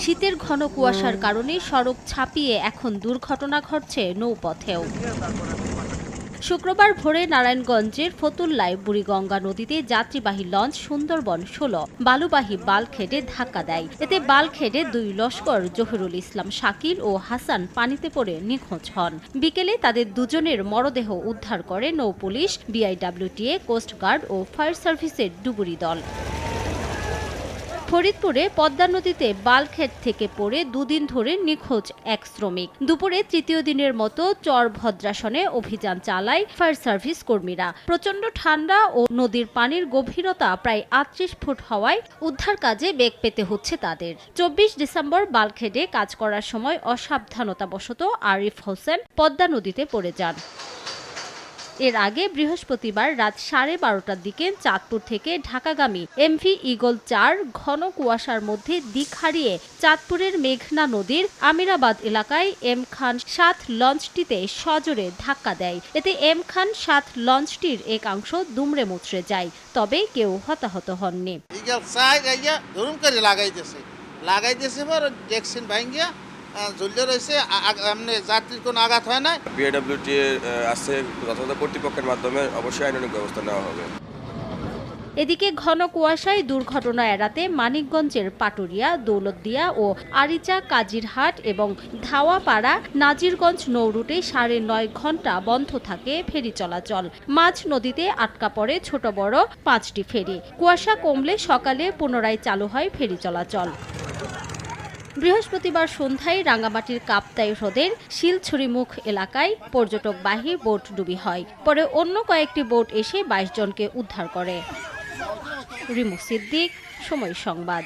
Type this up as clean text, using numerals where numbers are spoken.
শীতের ঘন কুয়াশার কারণে সড়ক ছাপিয়ে এখন দুর্ঘটনা ঘটছে নৌপথেও। শুক্রবার ভোরে নারায়ণগঞ্জের ফতুল্লায় বুড়িগঙ্গা নদীতে যাত্রীবাহী লঞ্চ সুন্দরবন ১৬ বালুবাহী বাল্কহেডে ধাক্কা দেয়। এতে বাল্কহেডে ২ লস্কর জহিরুল ইসলাম শাকিল ও হাসান পানিতে পড়ে নিখোঁজ হন। বিকেলে তাদের দুজনের মরদেহ উদ্ধার করে নৌপুলিশ, বিআইডব্লিউটিএ, কোস্টগার্ড ও ফায়ার সার্ভিসের ডুবুরি দল। ফরিদপুরে পদ্মা নদীতে বাল্কহেড থেকে পড়ে দুদিন ধরে নিখোঁজ এক শ্রমিক। দুপুরে তৃতীয় দিনের মতো চর ভদ্রাসনে অভিযান চালায় ফায়ার সার্ভিস কর্মীরা। প্রচণ্ড ঠান্ডা ও নদীর পানির গভীরতা প্রায় ৩৮ ফুট হওয়ায় উদ্ধার কাজে বেগ পেতে হচ্ছে তাদের। ২৪ ডিসেম্বর বাল্কহেডে কাজ করার সময় অসাবধানতাবশত আরিফ হোসেন পদ্মা নদীতে পড়ে যান। এর আগে বৃহস্পতিবার রাত ১২:৩০টার দিকে চাঁদপুর থেকে ঢাকাগামী এমভি ঈগল ৪ ঘন কুয়াশার মধ্যে দিক হারিয়ে চাঁদপুরের মেঘনা নদীর আমিরাবাদ এলাকায় এম খান ৭ লঞ্চটিতে সজোরে ধাক্কা দেয়। এতে এম খান ৭ লঞ্চটির একাংশ দুমড়ে মুচড়ে যায়, তবে কেউ হতাহত হননি। ঈগল ৪ আইয়া ধরুম করে লাগাইতেছে পর ডেকসিন ভাঙ্গিয়া ঝুলিয়ে রয়েছে, যাত্রীর কোনো আঘাত হয় না। বিআইডব্লিউটি আছে, যথাযথ কর্তৃপক্ষের মাধ্যমে অবশ্যই আইনানুগ ব্যবস্থা নেওয়া হবে। এদিকে ঘন কুয়াশায় দুর্ঘটনা এড়াতে মানিকগঞ্জের পাটুরিয়া, দৌলতদিয়া ও আরিচা, কাজিরহাট এবং ধাওয়াপাড়া, নাজিরগঞ্জ নৌরুটে ৯.৫ ঘণ্টা বন্ধ থাকে ফেরি চলাচল। মাঝ নদীতে আটকা পড়ে ছোট বড় ৫টি ফেরি। কুয়াশা কমলে সকালে পুনরায় চালু হয় ফেরি চলাচল। বৃহস্পতিবার সন্ধ্যায় রাঙ্গামাটির কাপ্তাই হ্রদের শিলছড়িমুখ এলাকায় পর্যটকবাহী বোট ডুবি হয়। পরে অন্য কয়েকটি বোট এসে ২২ জনকে উদ্ধার করে। রিমু সিদ্দিক, সময় সংবাদ।